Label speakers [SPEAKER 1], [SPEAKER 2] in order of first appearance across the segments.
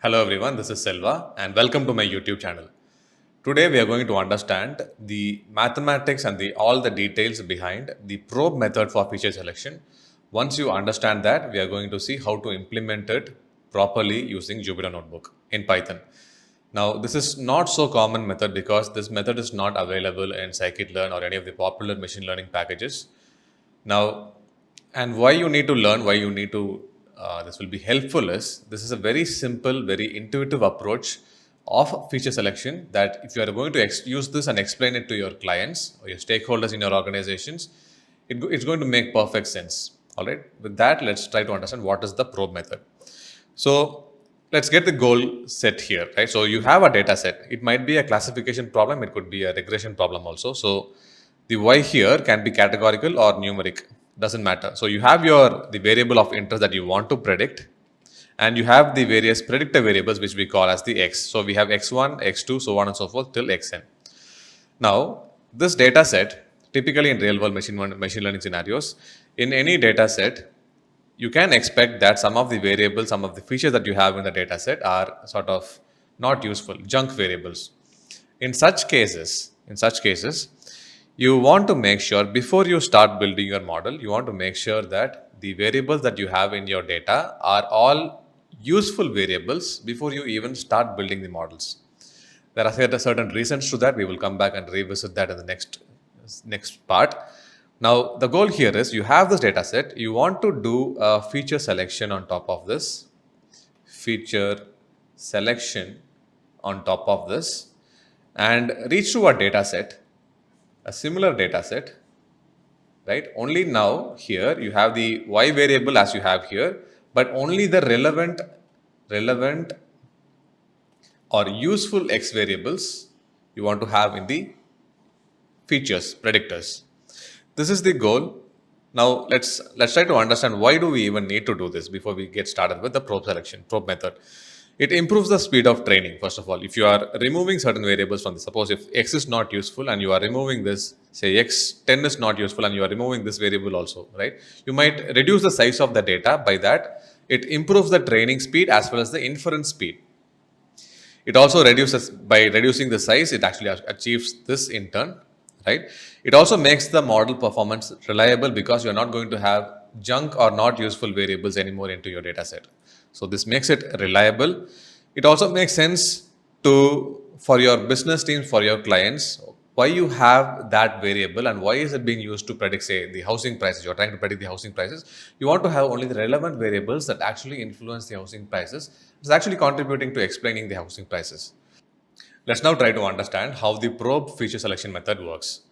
[SPEAKER 1] Hello everyone, this is Selva and welcome to my YouTube channel. Today we are going to understand the mathematics and all the details behind the probe method for feature selection. Once you understand that, we are going to see how to implement it properly using Jupyter Notebook in Python. Now, this is not so common method because this method is not available in scikit-learn or any of the popular machine learning packages. Now, and why you need to learn, why you need to, this will be helpful is this is a very simple, very intuitive approach of feature selection that if you are going to use this and explain it to your clients or your stakeholders in your organizations, it's going to make perfect sense. All right. With that, let's try to understand what is the probe method. So let's get the goal set here, right? So you have a data set. It might be a classification problem. It could be a regression problem also. So the y here can be categorical or numeric, doesn't matter. So you have the variable of interest that you want to predict, and you have the various predictor variables which we call as the x. So we have x1, x2, so on and so forth till xn. Now this data set, typically in real world machine learning scenarios, in any data set, you can expect that some of the variables, some of the features that you have in the data set are sort of not useful, junk variables. In such cases, you want to make sure before you start building your model, you want to make sure that the variables that you have in your data are all useful variables before you even start building the models. There are certain reasons to that. We will come back and revisit that in the next part. Now, the goal here is you have this data set, you want to do a feature selection on top of this, and reach to a data set, a similar data set, right? Only now here you have the y variable as you have here, but only the relevant or useful x variables you want to have in the features, predictors. This is the goal. Now let's try to understand why do we even need to do this before we get started with the probe method. It improves the speed of training. First of all, if you are removing certain variables from this, suppose if x is not useful and you are removing this, say x10 is not useful and you are removing this variable also, right? You might reduce the size of the data. By that, it improves the training speed as well as the inference speed. It also reduces, by reducing the size, it actually achieves this in turn, right? It also makes the model performance reliable because you're not going to have junk or not useful variables anymore into your data set. So this makes it reliable. It also makes sense for your business teams, for your clients, why you have that variable and why is it being used to predict, say, the housing prices. You're trying to predict the housing prices. You want to have only the relevant variables that actually influence the housing prices. It's actually contributing to explaining the housing prices. Let's now try to understand how the probe feature selection method works.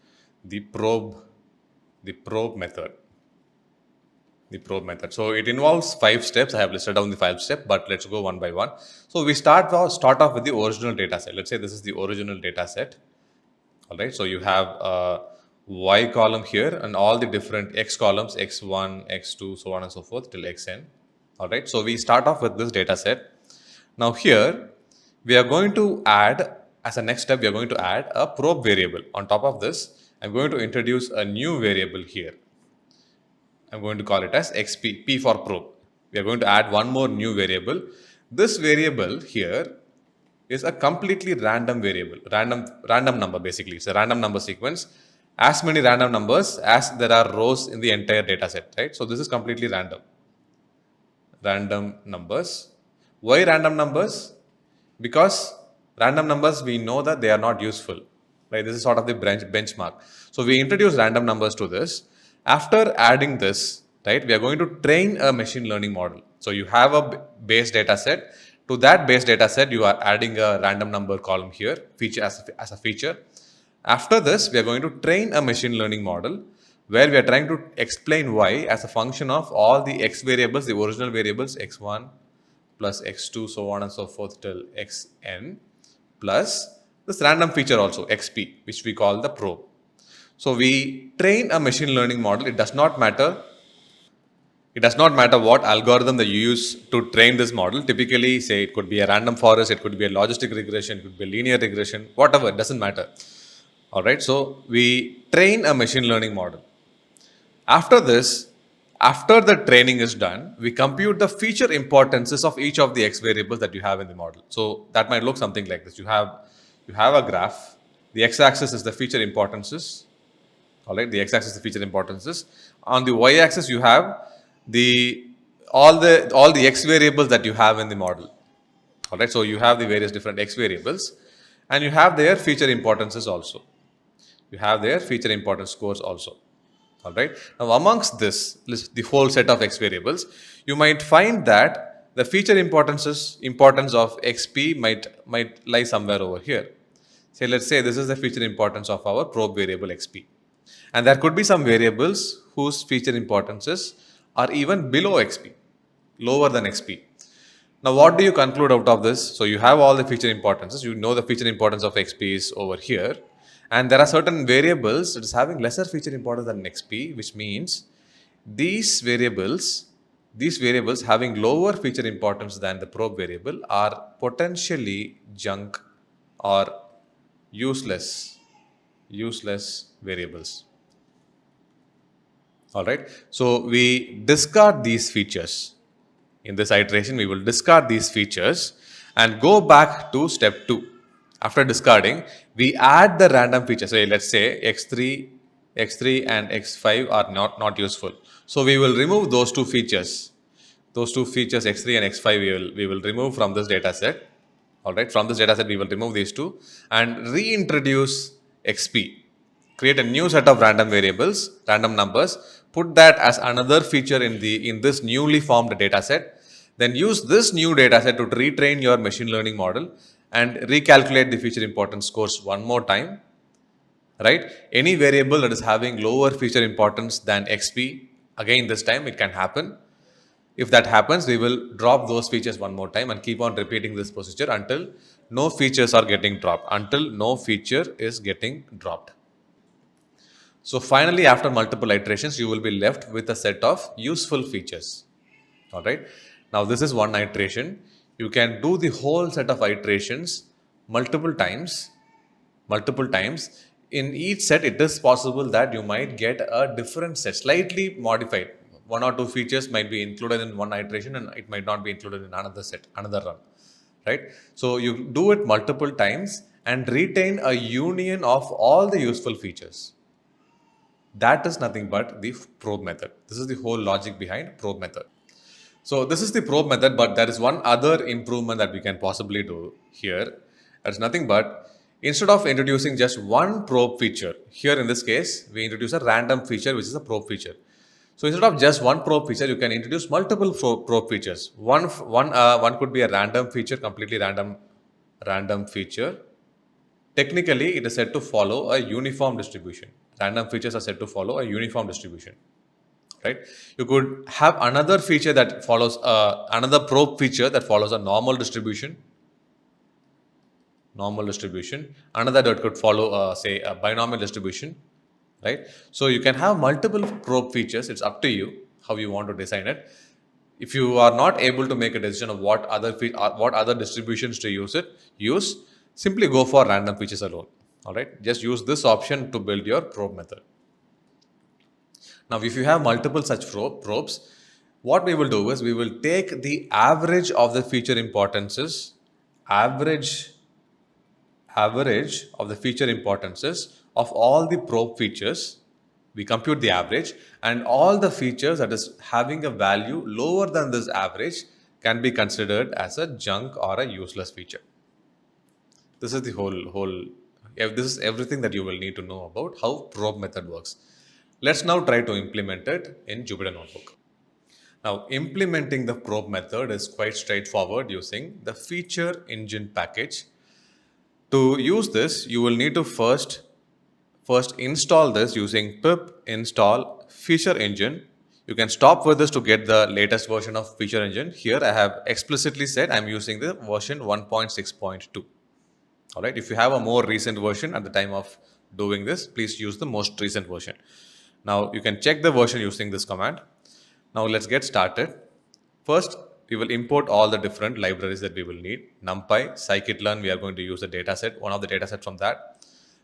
[SPEAKER 1] The probe method. So it involves 5 steps. I have listed down the 5 steps, but let's go one by one. So we start off with the original data set. Let's say this is the original data set. All right. So you have a y column here and all the different x columns, x1, x2, so on and so forth till xn. All right. So we start off with this data set. Now here we are going to add, as a next step, we are going to add a probe variable. On top of this, I'm going to introduce a new variable here. I'm going to call it as xp, p for probe. We are going to add one more new variable. This variable here is a completely random variable, random number basically. It's a random number sequence. As many random numbers as there are rows in the entire data set, right? So this is completely random. Random numbers. Why random numbers? Because random numbers, we know that they are not useful, right? This is sort of the benchmark. So we introduce random numbers to this. After adding this, right, we are going to train a machine learning model. So you have a base data set. To that base data set, you are adding a random number column here, feature as a feature. After this, we are going to train a machine learning model where we are trying to explain y as a function of all the x variables, the original variables, x1 plus x2, so on and so forth till xn, plus this random feature also, xp, which we call the probe. So we train a machine learning model. It does not matter what algorithm that you use to train this model. Typically, say it could be a random forest, it could be a logistic regression, it could be a linear regression, whatever, it doesn't matter. All right. So we train a machine learning model. After this, After the training is done, we compute the feature importances of each of the x variables that you have in the model. So that might look something like this. You have a graph. The x-axis is the feature importances. All right, the x-axis is the feature importances. On the y-axis, you have the all the x variables that you have in the model. All right, so you have the various different x variables, and you have their feature importances also. You have their feature importance scores also. All right. Now, amongst this, the whole set of x variables, you might find that the feature importance of xp might lie somewhere over here. Say, let's say this is the feature importance of our probe variable xp, and there could be some variables whose feature importances are even below xp, lower than xp. Now, what do you conclude out of this? So, you have all the feature importances. You know the feature importance of XP is over here. And there are certain variables that is having lesser feature importance than XP, which means these variables, these variables having lower feature importance than the probe variable are potentially junk or useless variables. All right. So, we discard these features. In this iteration, we will discard these features and go back to step 2. After discarding, we add the random features. So let's say x3 and x5 are not useful. So we will remove those two features. Those two features x3 and x5 we will remove from this data set. All right, from this data set we will remove these two and reintroduce xp. Create a new set of random variables, random numbers, put that as another feature in this newly formed data set. Then use this new data set to retrain your machine learning model and recalculate the feature importance scores one more time. Right? Any variable that is having lower feature importance than xp, again this time it can happen. If that happens, we will drop those features one more time and keep on repeating this procedure until no features are getting dropped, until no feature is getting dropped. So finally, after multiple iterations, you will be left with a set of useful features. All right. Now this is one iteration. You can do the whole set of iterations multiple times. Multiple times. In each set, it is possible that you might get a different set, slightly modified. One or two features might be included in one iteration and it might not be included in another set, another run. Right. So you do it multiple times and retain a union of all the useful features. That is nothing but the probe method. This is the whole logic behind probe method. So this is the probe method, but there is one other improvement that we can possibly do here. That's nothing but instead of introducing just one probe feature, here in this case, we introduce a random feature, which is a probe feature. So instead of just one probe feature, you can introduce multiple probe features. One could be a random feature, completely random feature. Technically, it is said to follow a uniform distribution. Random features are said to follow a uniform distribution. Right? You could have another feature that follows another probe feature that follows a normal distribution. Another that could follow, say, a binomial distribution. Right? So you can have multiple probe features. It's up to you how you want to design it. If you are not able to make a decision of what other distributions to use, simply go for random features alone. All right, just use this option to build your probe method. Now, if you have multiple such probes, what we will do is we will take the average of the feature importances, average of the feature importances of all the probe features. We compute the average, and all the features that is having a value lower than this average can be considered as a junk or a useless feature. This is the this is everything that you will need to know about how probe method works. Let's now try to implement it in Jupyter Notebook. Now, implementing the probe method is quite straightforward using the feature engine package. To use this, you will need to first install this using pip install feature engine. You can stop with this to get the latest version of feature engine. Here I have explicitly said I'm using the version 1.6.2. All right. If you have a more recent version at the time of doing this, please use the most recent version. Now you can check the version using this command. Now let's get started. First, we will import all the different libraries that we will need. NumPy, scikit-learn, we are going to use the dataset, one of the datasets from that.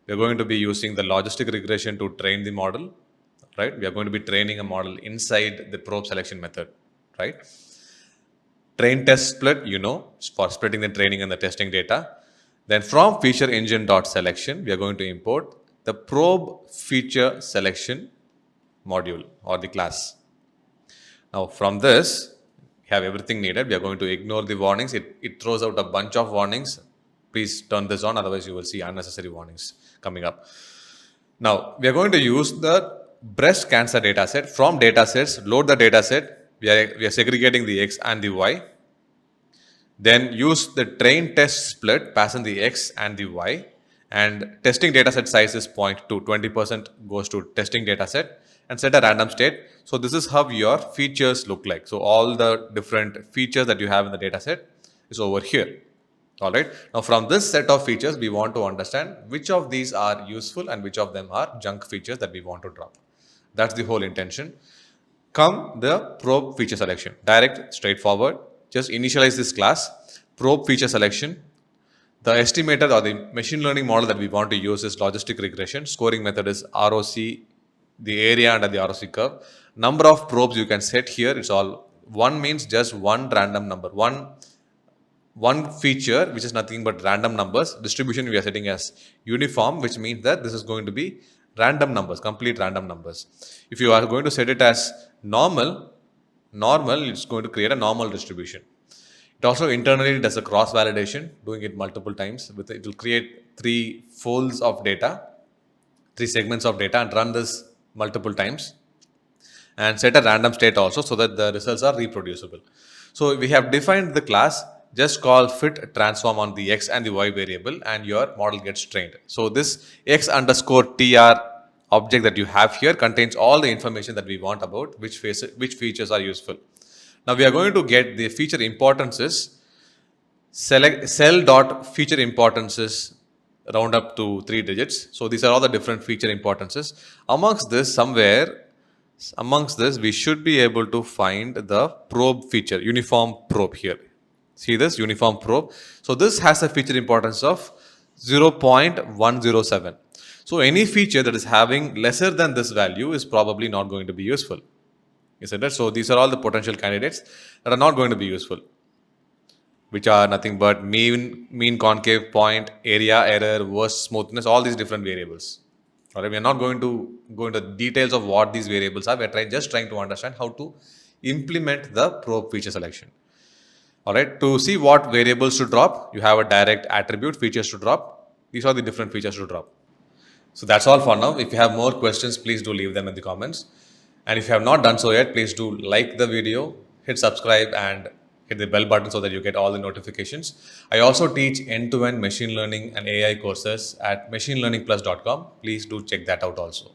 [SPEAKER 1] We are going to be using the logistic regression to train the model. right? We are going to be training a model inside the probe selection method, right? Train test split, for splitting the training and the testing data. Then from feature engine dot selection, we are going to import the probe feature selection module or the class. Now from this, we have everything needed. We are going to ignore the warnings. It throws out a bunch of warnings. Please turn this on, otherwise you will see unnecessary warnings coming up. Now we are going to use the breast cancer dataset. From datasets, load the dataset. We are segregating the X and the Y. Then use the train test split, pass in the X and the Y, and testing dataset size is 0.2, 20% goes to testing dataset, and set a random state. So this is how your features look like. So all the different features that you have in the dataset is over here. All right. Now from this set of features, we want to understand which of these are useful and which of them are junk features that we want to drop. That's the whole intention. Come the probe feature selection. Direct, straightforward. Just initialize this class. Probe feature selection. The estimator or the machine learning model that we want to use is logistic regression. Scoring method is ROC, the area under the ROC curve. Number of probes you can set here. It's all one means just one random number. One feature which is nothing but random numbers. Distribution we are setting as uniform, which means that this is going to be random numbers, complete random numbers. If you are going to set it as normal, it's going to create a normal distribution. It also internally does a cross validation, doing it multiple times. It will create 3 folds of data, 3 segments of data, and run this multiple times, and set a random state also so that the results are reproducible. So we have defined the class. Just call fit transform on the X and the Y variable, and your model gets trained. So this X underscore TR object that you have here contains all the information that we want about which features are useful. Now we are going to get the feature importances. Select cell dot feature importances, round up to 3 digits. So these are all the different feature importances. Amongst this, we should be able to find the probe feature, uniform probe here. See this uniform probe. So this has a feature importance of 0.107. So any feature that is having lesser than this value is probably not going to be useful. Isn't it? So these are all the potential candidates that are not going to be useful, which are nothing but mean concave point, area error, worst smoothness, all these different variables. All right, we are not going to go into details of what these variables are. We are just trying to understand how to implement the probe feature selection. All right, to see what variables to drop, you have a direct attribute, features to drop. These are the different features to drop. So that's all for now. If you have more questions, please do leave them in the comments. And if you have not done so yet, please do like the video, hit subscribe, and hit the bell button so that you get all the notifications. I also teach end-to-end machine learning and AI courses at machinelearningplus.com. Please do check that out also.